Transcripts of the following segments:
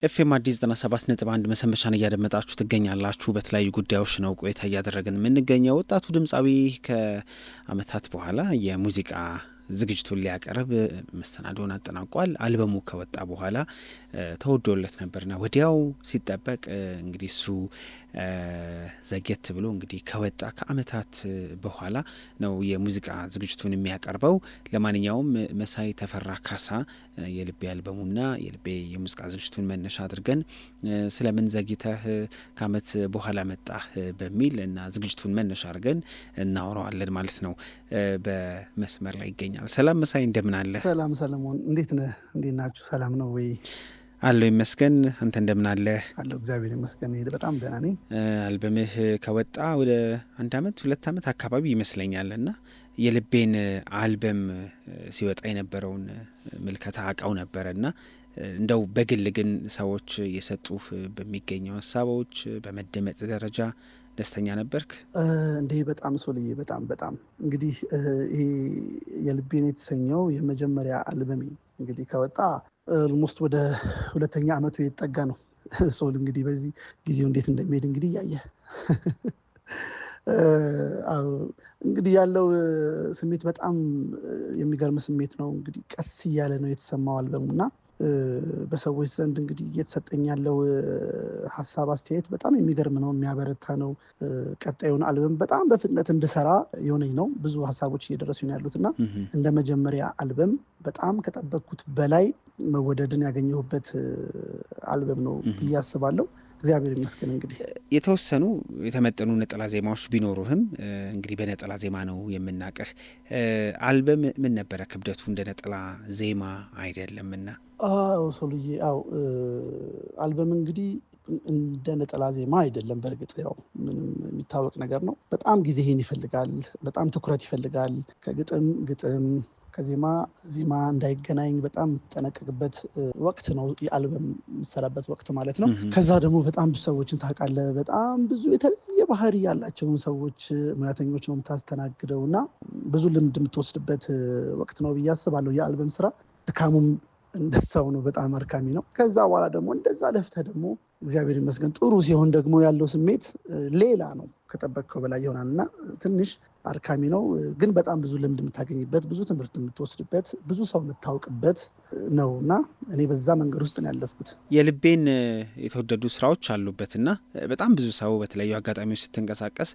ኤፍኤም አዲስ 97.1 መሰንበቻን እያደመጣችሁ ትገኛላችሁ። በተለያዩ ጉዳዮች ነው ቆይታ እያደረግን የምንገኘው። ወጣቱ ድምፃዊ ከአመታት በኋላ የሙዚቃ ዝግጅቱን ሊያቀርብ መሰናዶን አጠናቋል። አልበሙ ከወጣ በኋላ ተወዶለት ነበርና ወዲያው ሲጠበቅ እንግዲህ እሱ ዘግየት ብሎ እንግዲህ ከወጣ ከአመታት በኋላ ነው የሙዚቃ ዝግጅቱን የሚያቀርበው። ለማንኛውም መሳይ ተፈራ ካሳ የልቤ አልበሙና የልቤ የሙዚቃ ዝግጅቱን መነሻ አድርገን ስለምን ዘግይተህ ከአመት በኋላ መጣህ በሚል እና ዝግጅቱን መነሻ አድርገን እናወራዋለን ማለት ነው። በመስመር ላይ ይገኛል። ሰላም መሳይ፣ እንደምን አለ? ሰላም ሰለሞን፣ እንዴት ነህ? እንዴት ናችሁ? ሰላም ነው ወይ? አለው ይመስገን። አንተ እንደምን አለ? አለው እግዚአብሔር ይመስገን፣ በጣም ደህና ነኝ። አልበምህ ከወጣ ወደ 1-2 አመት አካባቢ ይመስለኛል እና የልቤን አልበም ሲወጣ የነበረውን ምልከታ አውቀው ነበረ እና እንደው በግል ግን ሰዎች የሰጡህ በሚገኘው ሀሳቦች በመደመጥ ደረጃ ደስተኛ ነበርክ እንዴ? በጣም ሶልዬ፣ በጣም እንግዲህ ይሄ የልቤን የተሰኘው የመጀመሪያ አልበሜ እንግዲህ ከወጣ ኦልሞስት ወደ 2ኛ አመቱ የተጠጋ ነው። ሶል እንግዲህ በዚህ ጊዜው እንዴት እንደሚሄድ እንግዲህ እያየህ እንግዲህ ያለው ስሜት በጣም የሚገርም ስሜት ነው። እንግዲህ ቀስ እያለ ነው የተሰማው አልበሙና በሰዎች ዘንድ እንግዲህ እየተሰጠኝ ያለው ሀሳብ አስተያየት በጣም የሚገርም ነው፣ የሚያበረታ ነው። ቀጣዩን አልበም በጣም በፍጥነት እንድሰራ የሆነኝ ነው። ብዙ ሀሳቦች እየደረሱ ነው ያሉት እና እንደ መጀመሪያ አልበም በጣም ከጠበቅኩት በላይ መወደድን ያገኘሁበት አልበም ነው ብዬ አስባለሁ። እግዚአብሔር ይመስገን። እንግዲህ የተወሰኑ የተመጠኑ ነጠላ ዜማዎች ቢኖሩህም እንግዲህ በነጠላ ዜማ ነው የምናቀህ። አልበም ምን ነበረ ክብደቱ? እንደ ነጠላ ዜማ አይደለምና። ሶልዬ፣ አልበም እንግዲህ እንደ ነጠላ ዜማ አይደለም። በእርግጥ ያው ምንም የሚታወቅ ነገር ነው። በጣም ጊዜህን ይፈልጋል፣ በጣም ትኩረት ይፈልጋል። ከግጥም ከዜማ ዜማ እንዳይገናኝ በጣም የምትጠነቀቅበት ወቅት ነው የአልበም የምትሰራበት ወቅት ማለት ነው። ከዛ ደግሞ በጣም ብዙ ሰዎችን ታውቃለህ። በጣም ብዙ የተለየ ባህሪ ያላቸውን ሰዎች ሙያተኞች ነው የምታስተናግደው እና ብዙ ልምድ የምትወስድበት ወቅት ነው ብዬ አስባለሁ። የአልበም ስራ ድካሙም እንደዛው ነው፣ በጣም አድካሚ ነው። ከዛ በኋላ ደግሞ እንደዛ ለፍተህ ደግሞ እግዚአብሔር ይመስገን ጥሩ ሲሆን ደግሞ ያለው ስሜት ሌላ ነው፣ ከጠበቅከው በላይ ይሆናል እና ትንሽ አድካሚ ነው፣ ግን በጣም ብዙ ልምድ የምታገኝበት፣ ብዙ ትምህርት የምትወስድበት፣ ብዙ ሰው የምታውቅበት ነው እና እኔ በዛ መንገድ ውስጥ ነው ያለፍኩት። የልቤን የተወደዱ ስራዎች አሉበት እና በጣም ብዙ ሰው በተለያዩ አጋጣሚዎች ስትንቀሳቀስ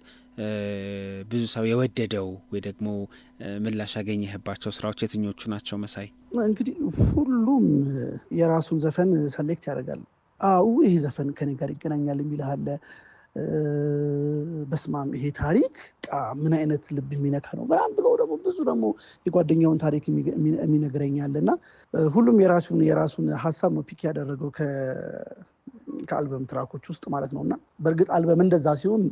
ብዙ ሰው የወደደው ወይ ደግሞ ምላሽ ያገኘህባቸው ስራዎች የትኞቹ ናቸው መሳይ? እንግዲህ ሁሉም የራሱን ዘፈን ሰሌክት ያደርጋል። ይሄ ዘፈን ከኔ ጋር ይገናኛል የሚልህ አለ። በስማም ይሄ ታሪክ ምን አይነት ልብ የሚነካ ነው በጣም ብሎ ደግሞ ብዙ ደግሞ የጓደኛውን ታሪክ የሚነግረኛል እና ሁሉም የራሱን ሀሳብ ነው ፒክ ያደረገው ከአልበም ትራኮች ውስጥ ማለት ነው። እና በእርግጥ አልበም እንደዛ ሲሆን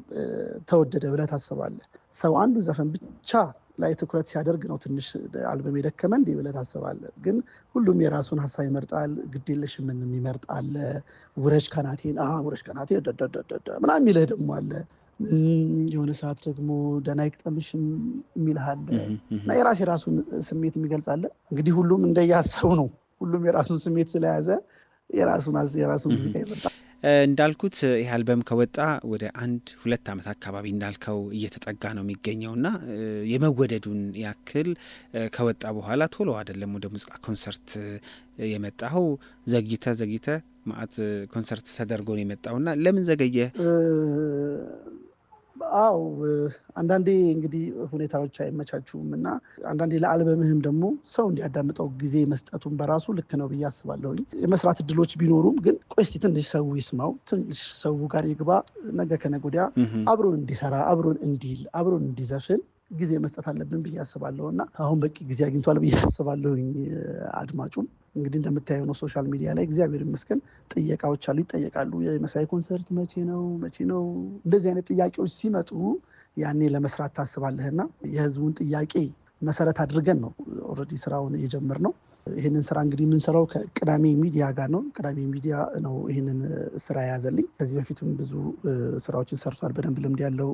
ተወደደ ብለህ ታስባለህ። ሰው አንዱ ዘፈን ብቻ ላይ ትኩረት ሲያደርግ ነው ትንሽ አልበም የደከመ እንዴ ብለህ ታስባለህ። ግን ሁሉም የራሱን ሀሳብ ይመርጣል። ግዴለሽ ምን ይመርጣል። ውረጅ ከናቴን ውረጅ ከናቴ ምናምን የሚልህ ደግሞ አለ። የሆነ ሰዓት ደግሞ ደህና ይቅጠምሽን የሚልህ አለ እና የራሱን ስሜት የሚገልጻለ። እንግዲህ ሁሉም እንደየሀሳቡ ነው። ሁሉም የራሱን ስሜት ስለያዘ የራሱን ሙዚቃ ይመርጣል። እንዳልኩት ይህ አልበም ከወጣ ወደ 1-2 አመት አካባቢ እንዳልከው እየተጠጋ ነው የሚገኘው እና የመወደዱን ያክል ከወጣ በኋላ ቶሎ አይደለም ወደ ሙዚቃ ኮንሰርት የመጣው። ዘግይተ ማአት ኮንሰርት ተደርጎ ነው የመጣው እና ለምን ዘገየ? አንዳንዴ እንግዲህ ሁኔታዎች አይመቻቹም እና አንዳንዴ ለአልበምህም ደግሞ ሰው እንዲያዳምጠው ጊዜ መስጠቱን በራሱ ልክ ነው ብዬ አስባለሁ። የመስራት እድሎች ቢኖሩም ግን ቆይ እስቲ ትንሽ ሰው ይስማው፣ ትንሽ ሰው ጋር ይግባ፣ ነገ ከነገ ወዲያ አብሮን እንዲሰራ፣ አብሮን እንዲል፣ አብሮን እንዲዘፍን ጊዜ መስጠት አለብን ብዬ አስባለሁ እና አሁን በቂ ጊዜ አግኝቷል ብዬ አስባለሁኝ። አድማጩም እንግዲህ እንደምታየው ነው ሶሻል ሚዲያ ላይ እግዚአብሔር ይመስገን ጥየቃዎች አሉ፣ ይጠየቃሉ። የመሳይ ኮንሰርት መቼ ነው? እንደዚህ አይነት ጥያቄዎች ሲመጡ ያኔ ለመስራት ታስባለህና የህዝቡን ጥያቄ መሰረት አድርገን ነው ኦልሬዲ ስራውን የጀመርነው። ይህንን ስራ እንግዲህ የምንሰራው ከቅዳሜ ሚዲያ ጋር ነው። ቅዳሜ ሚዲያ ነው ይህንን ስራ የያዘልኝ። ከዚህ በፊትም ብዙ ስራዎችን ሰርቷል። በደንብ ልምድ ያለው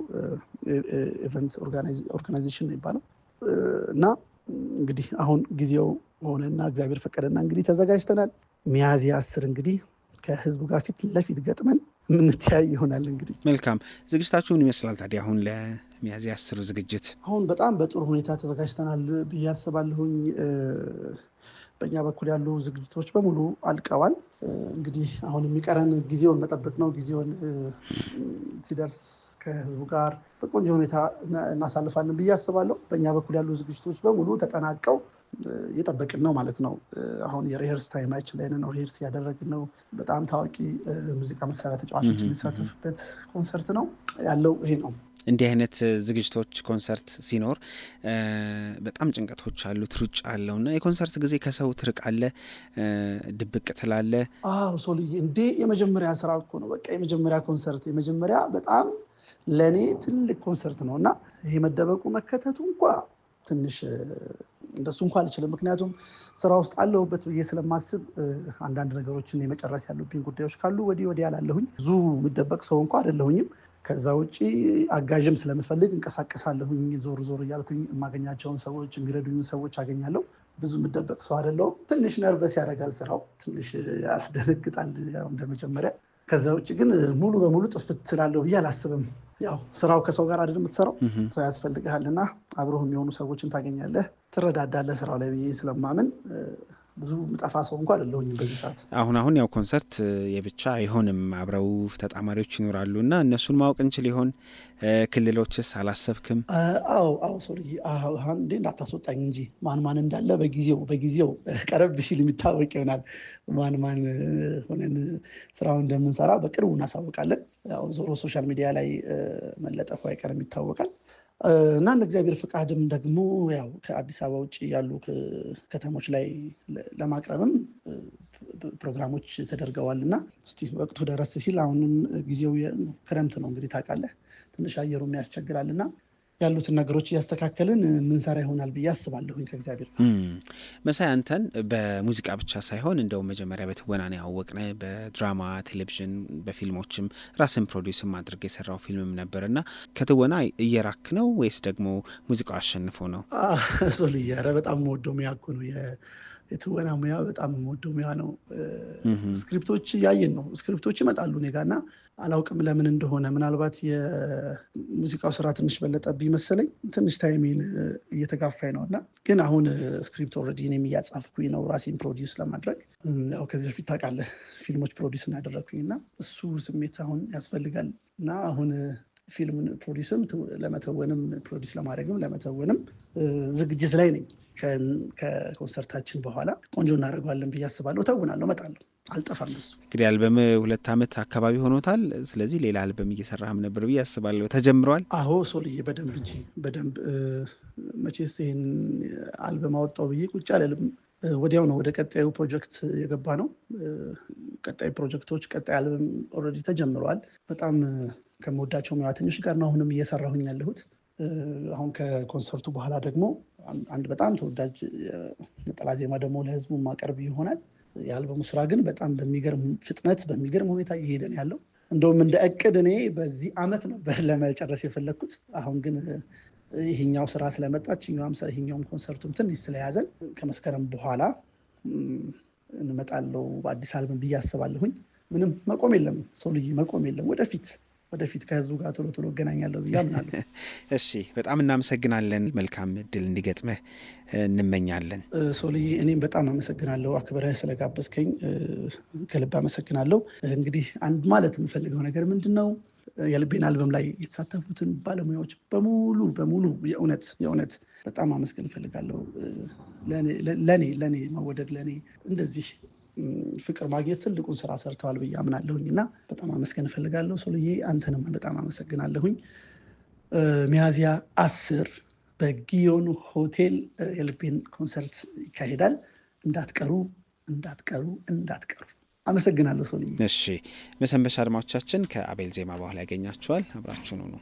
ኢቨንት ኦርጋናይዜሽን ነው ይባላል እና እንግዲህ አሁን ጊዜው ሆነና እግዚአብሔር ፈቀደና እንግዲህ ተዘጋጅተናል። ሚያዝያ 10 እንግዲህ ከህዝቡ ጋር ፊት ለፊት ገጥመን የምንተያይ ይሆናል። እንግዲህ መልካም። ዝግጅታችሁ ምን ይመስላል ታዲያ አሁን ለሚያዝያ 10 ዝግጅት? አሁን በጣም በጥሩ ሁኔታ ተዘጋጅተናል ብዬ አስባለሁኝ። በእኛ በኩል ያሉ ዝግጅቶች በሙሉ አልቀዋል። እንግዲህ አሁን የሚቀረን ጊዜውን መጠበቅ ነው። ጊዜውን ሲደርስ ከህዝቡ ጋር በቆንጆ ሁኔታ እናሳልፋለን ብዬ አስባለሁ። በእኛ በኩል ያሉ ዝግጅቶች በሙሉ ተጠናቀው እየጠበቅን ነው ማለት ነው። አሁን የሪሄርስ ታይማችን ላይ ነው። ሪሄርስ እያደረግን ነው። በጣም ታዋቂ ሙዚቃ መሳሪያ ተጫዋቾች የሚሳተፉበት ኮንሰርት ነው ያለው። ይሄ ነው። እንዲህ አይነት ዝግጅቶች ኮንሰርት ሲኖር በጣም ጭንቀቶች አሉት፣ ሩጫ አለው እና የኮንሰርት ጊዜ ከሰው ትርቃለ፣ ድብቅ ትላለ። አዎ ሶልዬ፣ እንዴ የመጀመሪያ ስራ እኮ ነው። በቃ የመጀመሪያ ኮንሰርት፣ የመጀመሪያ በጣም ለእኔ ትልቅ ኮንሰርት ነው እና ይሄ መደበቁ መከተቱ እንኳ ትንሽ እንደሱ እንኳ አልችልም። ምክንያቱም ስራ ውስጥ አለሁበት ብዬ ስለማስብ አንዳንድ ነገሮችን የመጨረስ ያሉብኝ ጉዳዮች ካሉ ወዲህ ያላለሁኝ ብዙ የምደበቅ ሰው እንኳ አይደለሁኝም። ከዛ ውጭ አጋዥም ስለምፈልግ እንቀሳቀሳለሁኝ። ዞር ዞር እያልኩኝ የማገኛቸውን ሰዎች፣ የሚረዱኝ ሰዎች አገኛለሁ። ብዙ የምደበቅ ሰው አይደለሁም። ትንሽ ነርቨስ ያደርጋል ስራው፣ ትንሽ ያስደነግጣል እንደመጀመሪያ። ከዛ ውጭ ግን ሙሉ በሙሉ ጥፍት ስላለሁ ብዬ አላስብም። ያው ስራው ከሰው ጋር አይደለም የምትሰራው፣ ሰው ያስፈልግሃልና አብረው የሚሆኑ ሰዎችን ታገኛለህ፣ ትረዳዳለህ ስራው ላይ ብዬ ስለማምን ብዙ ምጠፋ ሰው እንኳ አይደለሁኝም በዚህ ሰዓት። አሁን ያው ኮንሰርት የብቻ አይሆንም፣ አብረው ተጣማሪዎች ይኖራሉ እና እነሱን ማወቅ እንችል ይሆን? ክልሎችስ አላሰብክም? አዎ ሶልዬ፣ እንዴ እንዳታስወጣኝ እንጂ ማን እንዳለ በጊዜው ቀረብ ሲል የሚታወቅ ይሆናል። ማን ሆነን ስራውን እንደምንሰራ በቅርቡ እናሳውቃለን። ያው ዞሮ ሶሻል ሚዲያ ላይ መለጠፉ አይቀርም፣ ይታወቃል። እና እንደ እግዚአብሔር ፍቃድም ደግሞ ያው ከአዲስ አበባ ውጭ ያሉ ከተሞች ላይ ለማቅረብም ፕሮግራሞች ተደርገዋል እና እስቲ ወቅቱ ደረስ ሲል፣ አሁንም ጊዜው ክረምት ነው እንግዲህ ታውቃለህ፣ ትንሽ አየሩም ያስቸግራል እና ያሉትን ነገሮች እያስተካከልን ምንሰራ ይሆናል ብዬ አስባለሁኝ ከእግዚአብሔር። መሳይ፣ አንተን በሙዚቃ ብቻ ሳይሆን እንደው መጀመሪያ በትወና ነው ያወቅነ። በድራማ ቴሌቪዥን፣ በፊልሞችም ራስን ፕሮዲውስም አድርገ የሰራው ፊልምም ነበር እና ከትወና እየራክ ነው ወይስ ደግሞ ሙዚቃው አሸንፎ ነው? ሶልዬ፣ ኧረ በጣም የምወደው ሙያ እኮ ነው የትወና ሙያ፣ በጣም የምወደው ሙያ ነው። ስክሪፕቶች እያየን ነው። ስክሪፕቶች ይመጣሉ እኔ ጋ እና አላውቅም ለምን እንደሆነ። ምናልባት የሙዚቃው ስራ ትንሽ በለጠብኝ መሰለኝ፣ ትንሽ ታይሜን እየተጋፋኝ ነው እና ግን አሁን ስክሪፕት ኦልሬዲ እኔም እያጻፍኩኝ ነው ራሴን ፕሮዲውስ ለማድረግ። ያው ከዚህ በፊት ታውቃለህ ፊልሞች ፕሮዲውስ እናደረግኩኝ እና እሱ ስሜት አሁን ያስፈልጋል እና አሁን ፊልም ፕሮዲስም ለመተወንም ፕሮዲስ ለማድረግም ለመተወንም ዝግጅት ላይ ነኝ። ከኮንሰርታችን በኋላ ቆንጆ እናደርገዋለን ብዬ አስባለሁ። ተውናለሁ፣ እመጣለሁ፣ አልጠፋም። እሱ እንግዲህ አልበም 2 ዓመት አካባቢ ሆኖታል። ስለዚህ ሌላ አልበም እየሰራህም ነበር ብዬ አስባለሁ። ተጀምሯል? አዎ ሶልዬ፣ በደንብ እንጂ በደንብ። መቼስ ይህን አልበም አወጣው ብዬ ቁጭ አልልም። ወዲያው ነው ወደ ቀጣዩ ፕሮጀክት የገባ ነው። ቀጣይ ፕሮጀክቶች፣ ቀጣይ አልበም ኦልሬዲ ተጀምረዋል። በጣም ከምወዳቸው ሙያተኞች ጋር ነው አሁንም እየሰራሁኝ ያለሁት። አሁን ከኮንሰርቱ በኋላ ደግሞ አንድ በጣም ተወዳጅ ነጠላ ዜማ ደግሞ ለህዝቡ ማቀርብ ይሆናል። የአልበሙ ስራ ግን በጣም በሚገርም ፍጥነት፣ በሚገርም ሁኔታ እየሄደን ያለው። እንደውም እንደ እቅድ እኔ በዚህ አመት ነበር ለመጨረስ የፈለግኩት። አሁን ግን ይሄኛው ስራ ስለመጣች ይሄኛውም ኮንሰርቱም ትንሽ ስለያዘን ከመስከረም በኋላ እንመጣለው በአዲስ አልበም ብዬ አስባለሁኝ። ምንም መቆም የለም ሶልዬ፣ መቆም የለም። ወደፊት ከህዝቡ ጋር ቶሎ እገናኛለሁ ብዬ አምናለሁ። እሺ፣ በጣም እናመሰግናለን። መልካም እድል እንዲገጥመህ እንመኛለን። ሶልዬ፣ እኔም በጣም አመሰግናለሁ። አክብረህ ስለጋበዝከኝ ከልብ አመሰግናለሁ። እንግዲህ አንድ ማለት የምፈልገው ነገር ምንድን ነው፣ የልቤን አልበም ላይ የተሳተፉትን ባለሙያዎች በሙሉ የእውነት በጣም አመስገን እፈልጋለሁ። ለእኔ መወደድ፣ ለእኔ እንደዚህ ፍቅር ማግኘት ትልቁን ስራ ሰርተዋል ብዬ አምናለሁኝ እና በጣም አመስገን እፈልጋለሁ። ሶልዬ፣ አንተንም በጣም አመሰግናለሁኝ። ሚያዝያ 10 በጊዮን ሆቴል የልቤን ኮንሰርት ይካሄዳል። እንዳትቀሩ። አመሰግናለሁ ሶልዬ። እሺ፣ መሰንበቻ አድማጮቻችን ከአቤል ዜማ በኋላ ያገኛችኋል። አብራችሁን ነው